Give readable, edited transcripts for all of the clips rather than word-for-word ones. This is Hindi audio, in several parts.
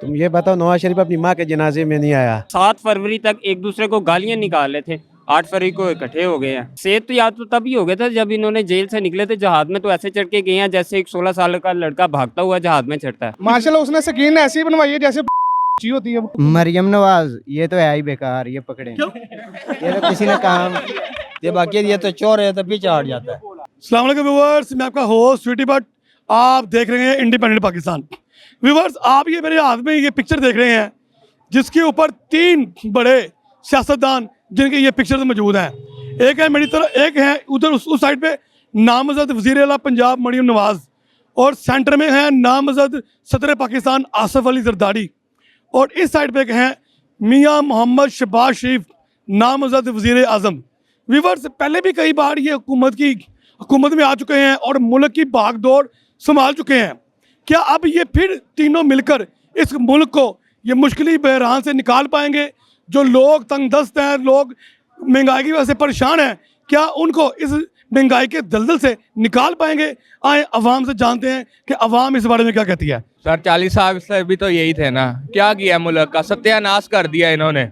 तुम ये बताओ, नवाज शरीफ अपनी माँ के जनाजे में नहीं आया। 7 फरवरी तक एक दूसरे को गालियां निकाल रहे थे, 8 फरवरी को इकट्ठे हो गए हैं। सेहत तो याद तो तभी हो गया था जब इन्होंने जेल से निकले थे। जहाज में तो ऐसे चढ़ के गए हैं जैसे एक 16 साल का लड़का भागता हुआ जहाज में चढ़ता है। माशाल्लाह उसने स्क्रीन ऐसी बनवाई है जैसे ची होती है। मरियम नवाज ये तो है ही बेकार, ये पकड़े ये तो किसी ने काम, ये बाकी ये तो चोर है तो पीछे हट जाता है। अस्सलाम वालेकुम व्यूअर्स, मैं आपका होस्ट स्वीटी भट्ट, आप देख रहे हैं इंडिपेंडेंट पाकिस्तान। व्यूअर्स, आप ये मेरे हाथ में ये पिक्चर देख रहे हैं जिसके ऊपर 3 बड़े सियासतदान जिनके ये पिक्चर मौजूद हैं। एक है मेरी तरफ, एक है उधर उस साइड पे नामजद वज़ीर आला पंजाब मरियम नवाज, और सेंटर में है नामजद सदर पाकिस्तान आसिफ अली जरदारी, और इस साइड पे हैं मियां मोहम्मद शहबाज शरीफ नामजद वज़ीर आज़म। व्यूअर्स, पहले भी कई बार ये हुकूमत में आ चुके हैं और मुल्क की भागदौड़ संभाल चुके हैं। क्या अब ये फिर तीनों मिलकर इस मुल्क को ये मुश्किल बहरान से निकाल पाएंगे? जो लोग तंगदस्त हैं, लोग महंगाई की वजह से परेशान हैं, क्या उनको इस महंगाई के दलदल से निकाल पाएंगे? आए अवाम से जानते हैं कि अवाम इस बारे में क्या कहती है। सर 40 साल से भी तो यही थे ना, क्या किया मुल्क का? सत्यानाश कर दिया इन्होंने।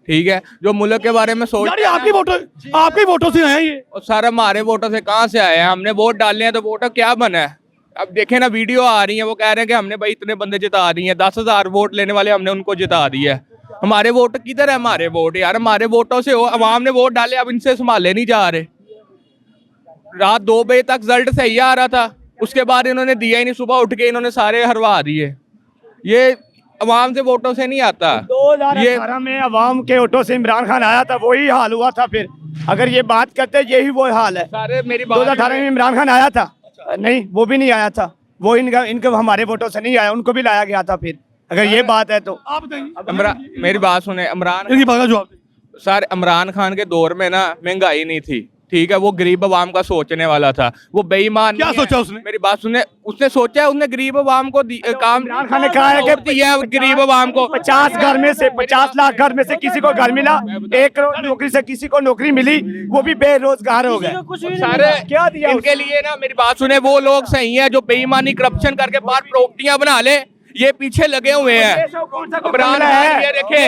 ठीक है, जो मुल्क के बारे में सोच, आपके वोटों से आए हैं ये, और सर हमारे वोटों से कहाँ से आए हैं? हमने वोट डाले हैं तो वोटर क्या बना है? अब देखें ना, वीडियो आ रही है, वो कह रहे हैं कि हमने भाई इतने बंदे जिता दिए हैं, 10,000 वोट लेने वाले हमने उनको जिता दिया है। हमारे वोट किधर है? हमारे वोट यार, हमारे वोटों से अवाम ने वोट डाले, अब इनसे संभाले नहीं जा रहे। रात 2 बजे तक रिजल्ट सही आ रहा था, उसके बाद इन्होंने दिया ही नहीं, सुबह उठ के इन्होंने सारे हरवा दिए। ये अवाम से वोटों से नहीं आता। 2018 में अवाम के वोटों से इमरान खान आया था, वही हाल हुआ था। फिर अगर ये बात करते यही वो हाल है। सारे मेरी 2018 में इमरान खान आया था? नहीं, वो भी नहीं आया था, वो इनके हमारे वोटों से नहीं आया, उनको भी लाया गया था। फिर अगर ये बात है तो आप बताइए। मेरी बात सुने, सर इमरान खान के दौर में ना महंगाई नहीं थी, ठीक है, वो गरीब अवाम का सोचने वाला था, वो बेईमान। क्या सोचा उसने? मेरी बात सुने, उसने सोचा, उसने गरीब अवाम को काम, इमरान खान ने कहा है कि दिया गरीब अवाम को। 50 घर में से 50 लाख घर में से किसी को घर मिला, 1 करोड़ नौकरी से किसी को नौकरी मिली, वो भी बेरोजगार हो गए। सारे क्या दिया इनके लिए ना, मेरी बात सुने, वो लोग सही है जो बेईमानी करप्शन करके बाहर प्रॉपर्टियां बना ले, ये पीछे लगे हुए हैं। इमरान खान, ये देखे,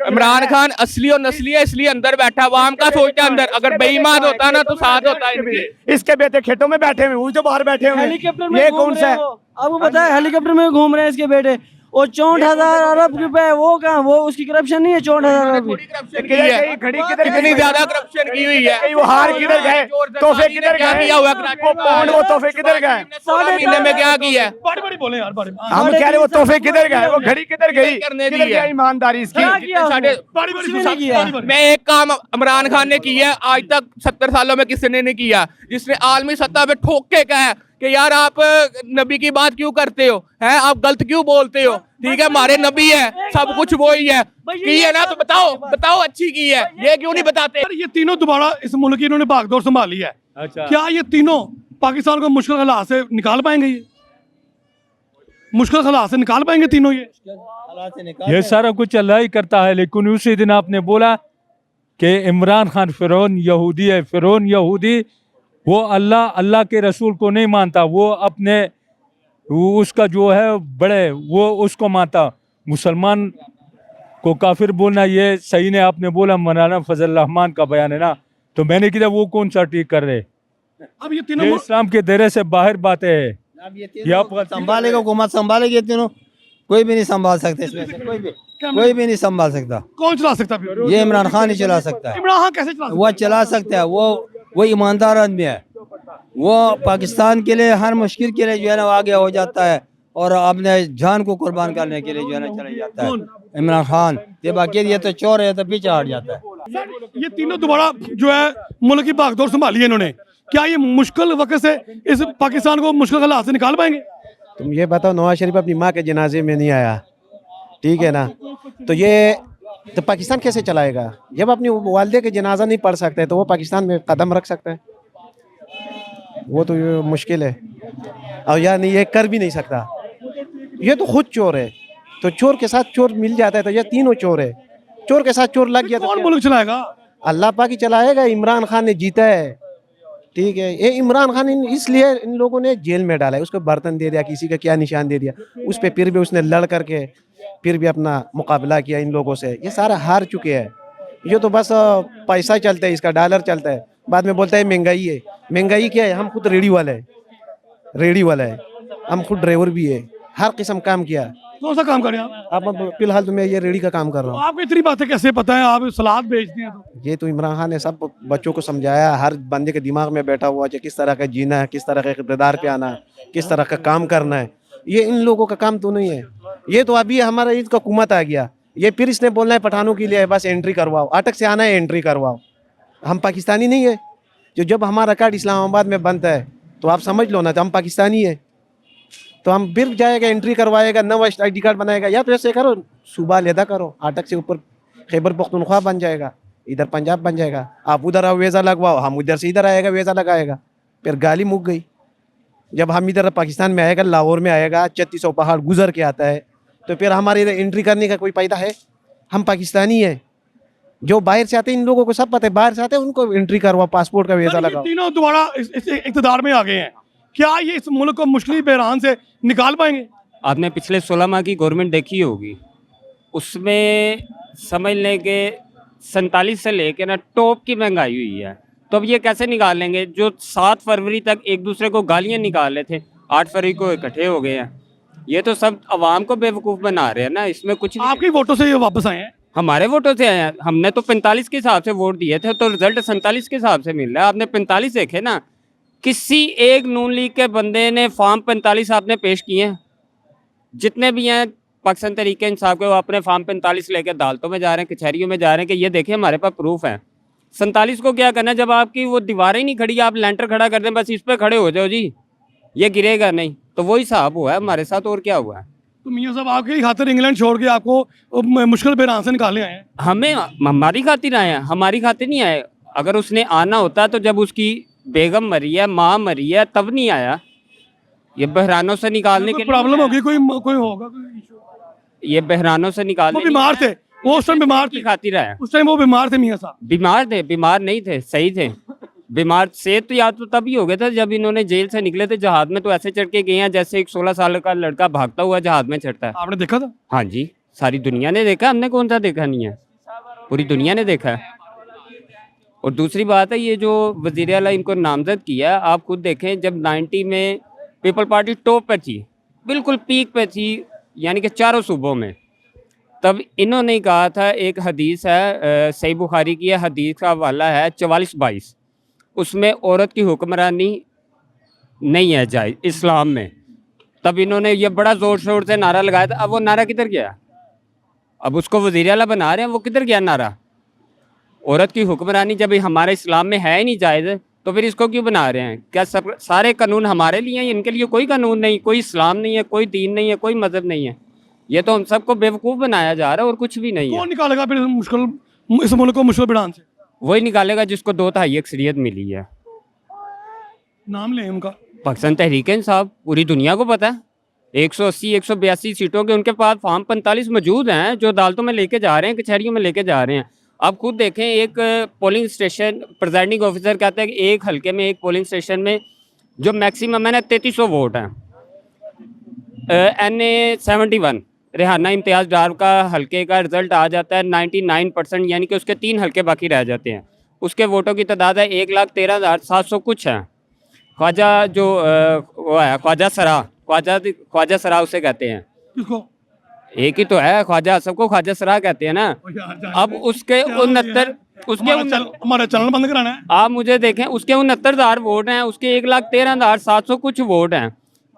इमरान खान असली और नस्ली है, इसलिए अंदर बैठा, अवाम का सोचता अंदर। अगर बेईमान होता ना तो साथ होता इनके। इसके बेटे खेतों में बैठे हुए, वो जो बाहर बैठे हुए, हेलीकॉप्टर में ये कौन सा है? आपको पता है हेलीकॉप्टर में घूम रहे हैं इसके बेटे, और 64,000 अरब रुपए, वो कहाँ, वो उसकी करप्शन नहीं है? 64,000 अरब कितनी ज्यादा करप्शन की हुई है। वो हार किधर गए? तोहफे किधर क्या गए? किया हुआ? वो तोहफे किधर गए? 16 महीने में क्या किया है? बड़ी बोले यार, बड़ी हम कह रहे वो तोहफे किधर गए? वो घड़ी किधर गई? करने दी किधर है? गई ईमानदारी इसकी? मैं एक काम इमरान खान ने किया है, आज तक 70 सालों में किसी ने नहीं किया, जिसने आलमी सतह पे ठोक के कहा कि यार आप नबी की बात क्यों करते हो, हैं आप गलत क्यों बोलते हो? ठीक है, हमारे नबी है, सब कुछ वो ही है, की है ना, तो बताओ अच्छी की है, ये क्यों नहीं बताते? ये तीनों दोबारा इस मुल्क की इन्होंने भागदौड़ संभाली है। अच्छा, क्या ये तीनों पाकिस्तान को मुश्किल हालात से निकाल पाएंगे? ये मुश्किल हालात से निकाल पाएंगे तीनों? ये सारा कुछ अल्लाह ही करता है। लेकिन उसी दिन आपने बोला कि इमरान खान फिरौन यहूदी है। फिरौन यहूदी वो अल्लाह के रसूल को नहीं मानता, वो अपने उसका जो है बड़े वो उसको मानता। मुसलमान को काफिर बोलना ये सही नहीं। आपने बोला मौलाना फजल रहमान का बयान है ना, तो मैंने कहा वो कौन सा ठीक कर रहे? अब ये तीनों इस्लाम के दायरे से बाहर बातें है। संभालेगा, हुकूमत संभालेगी, तीनों कोई भी नहीं संभाल सकते इसमें से, कोई भी नहीं संभाल सकता। कौन चला सकता फिर? ये इमरान खान ही चला सकता है। इमरान खान कैसे चला? वो चला सकता है, वो ईमानदार आदमी है, वो पाकिस्तान के लिए हर मुश्किल के लिए जो है ना आगे हो जाता है, और अपने जान को कुर्बान करने के लिए जो है ना चला जाता है इमरान खान। ये बाकी ये तो चोर है तो पीछे हट जाता है। ये तीनों दोबारा जो है मुल्क की भागदौड़ संभाली है इन्होंने, क्या ये मुश्किल वक्त से इस पाकिस्तान को मुश्किल हालात से निकाल पाएंगे? तुम ये बताओ, नवाज शरीफ अपनी माँ के जनाजे में नहीं आया, ठीक है ना, तो ये तो पाकिस्तान कैसे चलाएगा? जब अपनी वालदे के जनाजा नहीं पढ़ सकते तो वो पाकिस्तान में कदम रख सकता है? वो तो ये मुश्किल है, और यानी ये कर भी नहीं सकता। ये तो खुद चोर है, तो चोर के साथ चोर मिल जाता है, तो ये तीनों चोर है, चोर के साथ चोर लग गया तो कौन मुल्क चलाएगा? अल्लाह पाक ही चलाएगा। इमरान खान ने जीता है, ठीक है, ये इमरान खान इसलिए इन लोगों ने जेल में डाला है, उसको बर्तन दे दिया, किसी का क्या निशान दे दिया, उस पर फिर भी उसने लड़ करके फिर भी अपना मुकाबला किया इन लोगों से। ये सारा हार चुके हैं। ये तो बस पैसा चलता है, इसका डॉलर चलता है। बाद में बोलता है महंगाई है। महंगाई क्या है? हम खुद रेडी वाला है, रेडी वाला है, हम खुद ड्राइवर भी है, हर किस्म काम किया। कौन सा काम करें आप? अब फिलहाल तो मैं ये रेडी का काम कर रहा हूँ। आपको इतनी बातें कैसे पता है? आप सलाद बेचते हैं तो। ये तो इमरान खान ने सब बच्चों को समझाया, हर बंदे के दिमाग में बैठा हुआ है किस तरह का जीना है, किस तरह का इक़्तिदार पे आना है, किस तरह का काम करना है। ये इन लोगों का काम तो नहीं है। ये तो अभी हमारा ईद का हुकूमत आ गया, ये फिर इसने बोलना है पठानों के लिए बस एंट्री करवाओ, अटक से आना है एंट्री करवाओ। हम पाकिस्तानी नहीं है? जो जब हमारा कार्ड इस्लामाबाद में बनता है तो आप समझ लो ना, तो हम पाकिस्तानी है। तो हम फिर जाएगा एंट्री करवाएगा, नवा ID कार्ड बनाएगा। या तो ऐसे करो, सूबा अलहदा करो, अटक से ऊपर खैबर पख्तूनख्वा बन जाएगा, इधर पंजाब बन जाएगा। आप उधर आओ वीज़ा लगवाओ, हम उधर से इधर आएगा वीज़ा लगाएगा। फिर गाली मुक गई। जब हम इधर पाकिस्तान में आएगा, लाहौर में आएगा, 3600 पहाड़ गुजर के आता है, तो फिर हमारे इधर एंट्री करने का कोई फायदा है? हम पाकिस्तानी है। जो बाहर से आते हैं इन लोगों को सब पता है, बाहर से आते हैं उनको एंट्री करवाओ, पासपोर्ट का वीज़ा लगाओ। तीनों दोबारा इस इक़्तिदार में आ गए हैं, क्या ये इस मुल्क को मुश्किल बहरान से निकाल पाएंगे? आपने पिछले 16 माह की गवर्नमेंट देखी होगी, उसमें समझ लें कि 47 से लेके ना टॉप की महंगाई हुई है। तो अब ये कैसे निकाल लेंगे? जो 7 फरवरी तक एक दूसरे को गालियां निकाल रहे थे, 8 फरवरी को इकट्ठे हो गए हैं। ये तो सब आवाम को बेवकूफ़ बना रहे हैं ना, इसमें कुछ नहीं। आपके वोटों से ये वापस आए हैं? हमारे वोटों से आए हैं। हमने तो 45 के हिसाब से वोट दिए थे, तो रिजल्ट 47 के हिसाब से मिल रहा है। आपने 45 देखे ना, किसी एक नून लीग के बंदे ने फॉर्म 45 आपने पेश किए हैं? जितने भी हैं पाकिस्तान तरीके इंसाफ के, वो अपने फॉर्म 45 लेके अदालतों में जा रहे हैं, कचहरियों में जा रहे हैं कि ये देखिए हमारे पास प्रूफ है। 47 को क्या करना है? जब आपकी वो दीवारें ही नहीं खड़ी, आप लेंटर खड़ा कर दें, बस इस पर खड़े हो जाओ जी, ये गिरेगा नहीं। तो वही हिसाब हुआ है हमारे साथ, और क्या हुआ है? तो मियाँ साहब आपके ही खातिर इंग्लैंड छोड़ के आपको मुश्किल बहरान से निकालने आए हैं? हमें हमारी खातिर आए हैं, हमारी खातिर नहीं आए। अगर उसने आना होता तो जब उसकी बेगम मरी है, माँ मरी है, तब नहीं आया। ये बहरानों से निकालने के लिए प्रॉब्लम होगी, कोई होगा कोई इशू? ये बहरानों से निकालने वो बीमार थे, वो उस टाइम बीमार थे, खातिर आया। उस टाइम वो बीमार थे मियाँ साहब? बीमार थे? बीमार नहीं थे, सही थे। बीमार सेहत तो याद तो तभी हो गया था जब इन्होंने जेल से निकले थे। जहाज में तो ऐसे चढ़ के गए हैं जैसे एक 16 साल का लड़का भागता हुआ जहाज में चढ़ता है। आपने देखा था? हाँ जी, सारी दुनिया ने देखा, हमने कौन सा देखा नहीं है, पूरी दुनिया ने देखा है। और दूसरी बात है, ये जो वज़ीर आला इनको नामजद किया, आप खुद देखें, जब 90 में पीपल पार्टी टॉप पे थी, बिल्कुल पीक पे थी, यानी कि चारों सूबों में, तब इन्होंने ही कहा था, एक हदीस है सही बुखारी की है, हदीस का हवाला है 44-22, उसमें औरत की हुक्मरानी नहीं है जायज़ इस्लाम में। तब इन्होंने ये बड़ा ज़ोर शोर से नारा लगाया था। अब वो नारा किधर गया? अब उसको वज़ीर आला बना रहे हैं, वो किधर गया नारा? औरत की हुक्मरानी जब हमारे इस्लाम में है ही नहीं जायज़, तो फिर इसको क्यों बना रहे हैं? क्या सब सारे कानून हमारे लिए हैं? इनके लिए कोई कानून नहीं, कोई इस्लाम नहीं है, कोई दीन नहीं है, कोई मज़हब नहीं है। ये तो हम सबको बेवकूफ़ बनाया जा रहा है और कुछ भी नहीं है। कौन निकालेगा फिर इस मुल्क को मुश्किल बहरान से? वही निकालेगा जिसको 2/3 अक्सरियत मिली है। नाम लें उनका? पाकिस्तान तहरीक इंसाफ, पूरी दुनिया को पता है। 180-182 सीटों के उनके पास फॉर्म 45 मौजूद हैं, जो अदालतों में लेके जा रहे हैं, कचहरियों में लेके जा रहे हैं। आप खुद देखें, एक पोलिंग स्टेशन प्रिजाइडिंग ऑफिसर कहता है कि एक हल्के में, एक पोलिंग स्टेशन में जो मैक्सिमम है ना 3300 वोट हैं। NA 71 रेहाना इम्तियाज़ डार का हल्के का रिज़ल्ट आ जाता है 99%, यानी कि उसके 3 हल्के बाकी रह जाते हैं। उसके वोटों की तादाद है 1,13,700 कुछ है। ख्वाजा जो वो है ख्वाजा सरा उसे कहते हैं। किसको? एक ही तो है ख्वाजा, सबको ख्वाजा सरा कहते हैं ना। अब उसके 69 हमारा चैनल बंद कराना है। आप मुझे देखें, उसके 69,000 वोट हैं, उसके 1,13,700 कुछ वोट हैं,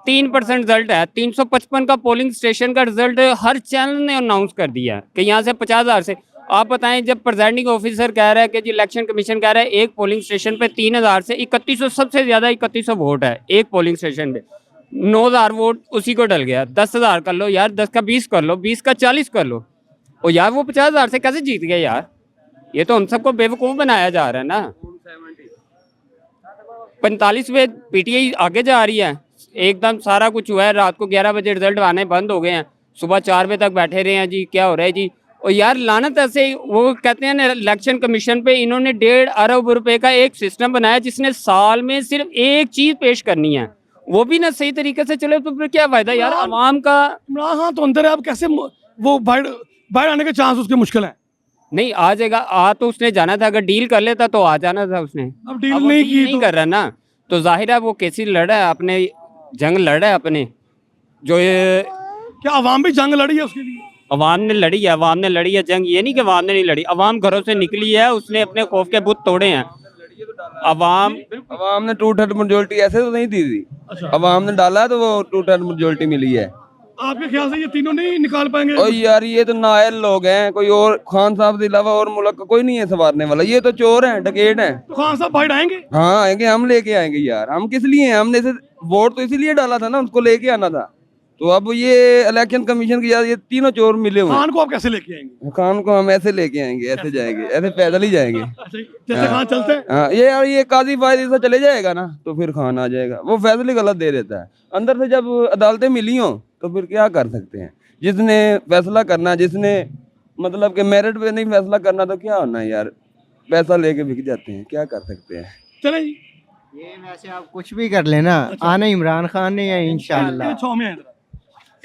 3% रिजल्ट है। 355 का पोलिंग स्टेशन का रिजल्ट हर चैनल ने अनाउंस कर दिया है कि यहाँ से 50,000 से। आप बताएं, जब प्रिजाइडिंग ऑफिसर कह रहा है कि जी इलेक्शन कमीशन कह रहा है एक पोलिंग स्टेशन पे 3,000 से 3100, सबसे ज़्यादा 3100 वोट है एक पोलिंग स्टेशन पे। 9,000 वोट उसी को डल गया। 10,000 कर लो यार, 10 का 20 कर लो, 20 का 40 कर लो, और यार वो 50,000 से कैसे जीत गए यार? ये तो हम सबको बेवकूफ़ बनाया जा रहा है ना। 45 में PTI आगे जा रही है, एकदम सारा कुछ हुआ है। रात को 11 बजे रिजल्ट आने बंद हो गए हैं, सुबह 4 बजे तक बैठे रहे हैं जी, क्या हो रहा है जी? और यार लानत ऐसे ही, वो कहते हैं ना इलेक्शन कमीशन पे इन्होंने 1.5 अरब रुपए का एक सिस्टम बनाया जिसने साल में सिर्फ एक चीज़ पेश करनी है, वो भी ना सही तरीके से चले तो फिर क्या फ़ायदा यार आवाम का? इमरान खान तो अंदर है, अब कैसे वो बाहर आने के चांस उसके मुश्किल हैं। नहीं आ जाएगा, आ तो उसने जाना था, अगर डील कर लेता तो आ जाना था उसने। अब डील अब वो नहीं डील की नहीं तो कर रहा ना, तो जाहिर है वो कैसी लड़ा है, अपने जंग लड़ा है अपने, जो ये क्या आवाम भी जंग लड़ी है उसके लिए? अवाम ने लड़ी है, अवाम ने लड़ी है जंग, ये नहीं कि अवाम ने नहीं लड़ी। अवाम घरों से निकली है, उसने अपने खौफ के बुत तोड़े हैं। अवाम अवाम ने 2/3 मेजोरिटी ऐसे तो नहीं दी थी, अवाम ने डाला तो वो 2/3 मेजोरिटी मिली है। आपके ख्याल से ये तीनों नहीं निकाल पाएंगे? और यार ये तो नायल लोग हैं, कोई और खान साहब के अलावा और मुल्क का कोई नहीं है संवारने वाला, ये तो चोर हैं, डकैत हैं। तो खान साहब बाहर आएंगे? हाँ आएंगे, हम लेके आएंगे यार, हम किस लिए हैं, हमने इसे वोट तो इसीलिए डाला था ना, उसको लेके आना था। तो अब ये इलेक्शन कमीशन की यार ये तीनों चोर मिले हुए हैं। खान को आप कैसे लेके आएंगे? खान को हम ऐसे लेके आएंगे, ऐसे जाएंगे, ऐसे पैदल ही जाएंगे। जैसे खान चलते हैं? हाँ ये यार ये काजी फायदे से चले जाएगा ना तो फिर खान आ जाएगा, वो फैसले गलत दे देता है। अंदर से जब अदालतें मिली हों तो फिर क्या कर सकते हैं, जिसने फैसला करना, जिसने मतलब कि मेरिट पे नहीं फैसला करना तो क्या होना है यार, पैसा लेके बिक जाते हैं, क्या कर सकते हैं। चले जी। ये वैसे आप कुछ भी कर लेना, आना इमरान खान ने है इंशाल्लाह।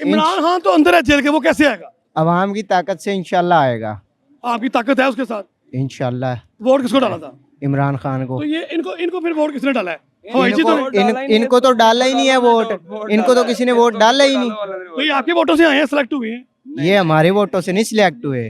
इमरान खान तो अंदर है जेल के, वो कैसे आएगा? अवाम की ताकत से इंशाल्लाह आएगा। आपकी ताकत है उसके साथ? इंशाल्लाह। वोट किसको डाला था? इमरान खान को। तो ये इनको फिर वोट किसने डाला है? फौजी तो इनको तो डाला ही नहीं है वोट, इनको तो किसी ने वोट डाला ही नहीं। तो ये आपके वोटों से आए हैं, सिलेक्ट हुए हैं? ये हमारे वोटों से नहीं सिलेक्ट हुए,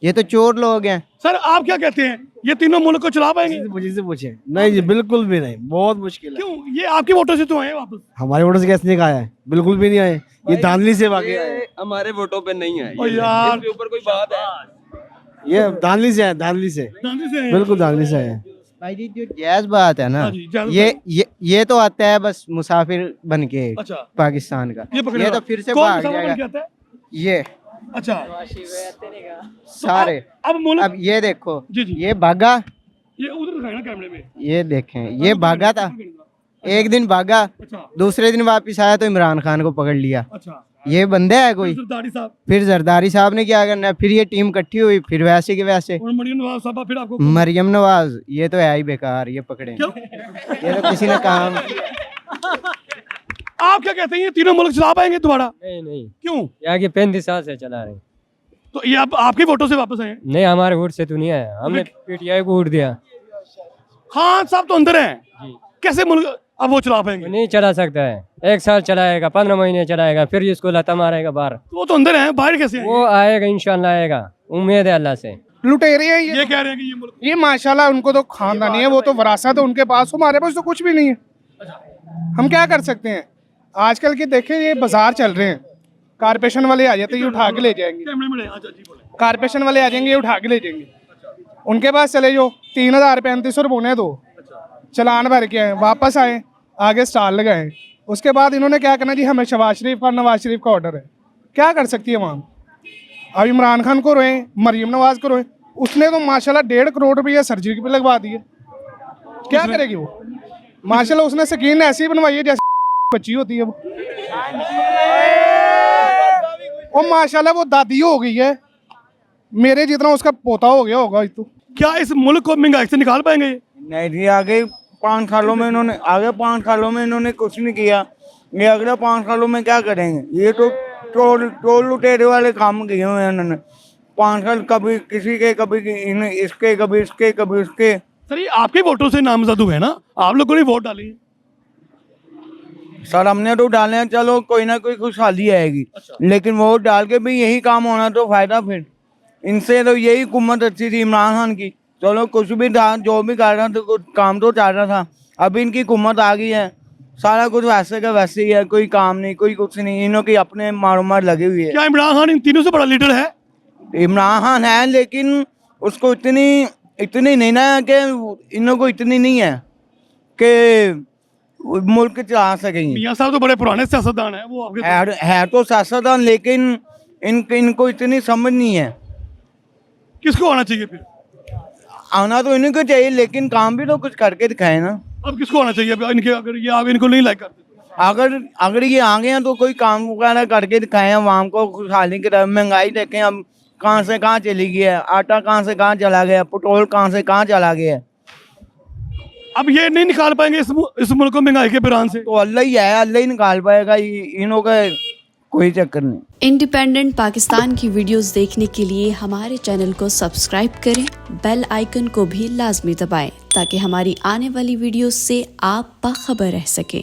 ये तो चोर लोग हैं। सर आप क्या कहते हैं, ये तीनों मुल्क को चला पाएंगे? मुझे से पूछे नहीं जी, बिल्कुल भी नहीं, बहुत मुश्किल है। क्यों? ये आपके वोटों से तो आए हैं वापस। हमारे वोटों से कैसे नहीं आया है, बिल्कुल भी नहीं आए, ये धांधली से भागे आए। ये हमारे वोटों पे नहीं है, ओ यार। इसके ऊपर कोई बात है? ये धांधली से है, धांधली से, गांधी से आए हैं? बिल्कुल धांधली से है। भाई जी जो जायज बात है ना, हाँ जी, जायज ये तो आता है बस मुसाफिर बन के अच्छा। पाकिस्तान का, ये पकड़े ये तो हुआ। फिर से कौन भाग मुसलमान जाएगा। बन के आता है? ये अच्छा। सारे अब मुल्क अब ये देखो, जी जी, ये भागा, ये उधर दिखाएगा ना कैमरे में। ये देखें, ये भागा था, एक दिन भागा, अच्छा दूसरे दिन वापस आया तो इमरान खान को पकड़ लिया। अच्छा। ये बंदे है कोई? सरदारी साहब फिर जरदारी साहब ने क्या करना है, फिर ये टीम इकट्ठी हुई, फिर वैसे के वैसे और मरियम नवाज साहब फिर आपको मरियम नवाज, ये तो है ही बेकार, ये पकड़े, क्यों? ये तो किसी ने काम। आप क्या कहते हैं, ये तीनों मुल्क चला पाएंगे दोबारा? नहीं, क्यों? यहाँ के 35 साल से चला रहे हैं। तो ये आपके वोटों से वापस आए हैं? नहीं, हमारे वोट से तो नहीं आया, हमने पीटीआई को वोट दिया। खान साहब तो अंदर हैं, कैसे मुल्क अब वो चला पाएंगे? नहीं चला सकता है, 1 साल चलाएगा, 15 महीने चलाएगा, फिर इसको लता मारेगा बाहर। वो तो अंदर हैं, बाहर कैसे आएंगे? वो आएगा इंशाल्लाह, आएगा, उम्मीद है अल्लाह से। लुटेरे हैं ये कह रहे हैं कि ये मुल्क ये माशाल्लाह, उनको तो खानदानी है, वो तो वरासत है उनके पास, हमारे पास तो कुछ भी नहीं है। हम क्या कर सकते हैं? आजकल के देखें ये बाजार चल रहे हैं, कारपोरेशन वाले आ जाते हैं, ये उठा के ले जाएंगे। कैमरे में अच्छा जी बोले। कारपोरेशन वाले आ जाएंगे, ये उठा के ले जाएंगे। उनके पास चले जाओ, 3000 रुपये 3500 रुपये दो, चलान भर के आए, वापस आए, आगे स्टॉल लगाए। उसके बाद इन्होंने क्या करना जी, हमें शहबाज शरीफ का, नवाज शरीफ का ऑर्डर है, क्या कर सकती है वहाँ? अब इमरान खान को रोए, मरियम नवाज को रोए, उसने तो माशाल्लाह 1.5 करोड़ रुपये सर्जरी पे लगवा दी है, क्या करेगी वो? माशाल्लाह उसने स्किन ऐसी बनवाई है जैसे बच्ची होती है वो माशाल्लाह वो दादी हो गई है, मेरे जितना उसका पोता हो गया होगा। तो क्या इस मुल्क को महंगाई से निकाल पाएंगे? नहीं जी, आगे 5 सालों में इन्होंने कुछ नहीं किया, ये अगले 5 सालों में क्या करेंगे? ये तो टोल लुटेरे वाले काम किए हुए हैं उन्होंने। 5 साल कभी किसी के, कभी इसके, कभी इसके, कभी उसके। सर ये आपके वोटों से नामजद हुए ना, आप लोगों ने वोट डाली? सर हमने तो डाले हैं, चलो कोई ना कोई खुशहाली आएगी। लेकिन वोट डाल के भी यही काम होना तो फायदा, फिर इनसे तो यही हुकूमत अच्छी थी इमरान खान की, चलो कुछ भी था, जो भी कर रहा था कुछ काम तो चल रहा था। अभी इनकी हुकूमत आ गई है, सारा कुछ वैसे का वैसे ही है, कोई काम नहीं, कोई कुछ नहीं, इन्हों की अपने मारूमार लगी हुई है। क्या इमरान खान इन तीनों से बड़ा लीडर है? इमरान खान है, लेकिन उसको इतनी नहीं ना, कि इन को इतनी नहीं है कि मुल्क चला सकेंगे। मियां साहब तो बड़े पुराने सियासतदान हैं, वो आपके है तो सियासतदान, लेकिन इनको इतनी समझ नहीं है। किसको आना चाहिए फिर? आना तो इन्हीं को चाहिए, लेकिन काम भी तो कुछ करके दिखाए ना। अब किसको आना चाहिए इनके, अगर ये आगे इनको नहीं लाइक करते? अगर ये आ गए हैं तो कोई काम वगैरह करके दिखाएं, आवाम को खुशहाली की तरफ। महंगाई देखें अब कहाँ से कहाँ चली गई है, आटा कहाँ से कहाँ चला गया, पेट्रोल कहाँ से कहाँ चला गया। अब ये नहीं निकाल पाएंगे इस मुल्क को महंगाई के बहरान से? तो अल्लाह ही है, अल्लाह ही निकाल पाएगा। इन्हों का कोई चक्कर नहीं। इंडिपेंडेंट पाकिस्तान की वीडियोस देखने के लिए हमारे चैनल को सब्सक्राइब करें, बेल आइकन को भी लाजमी दबाएं ताकि हमारी आने वाली वीडियोस से आप बाखबर रह सकें।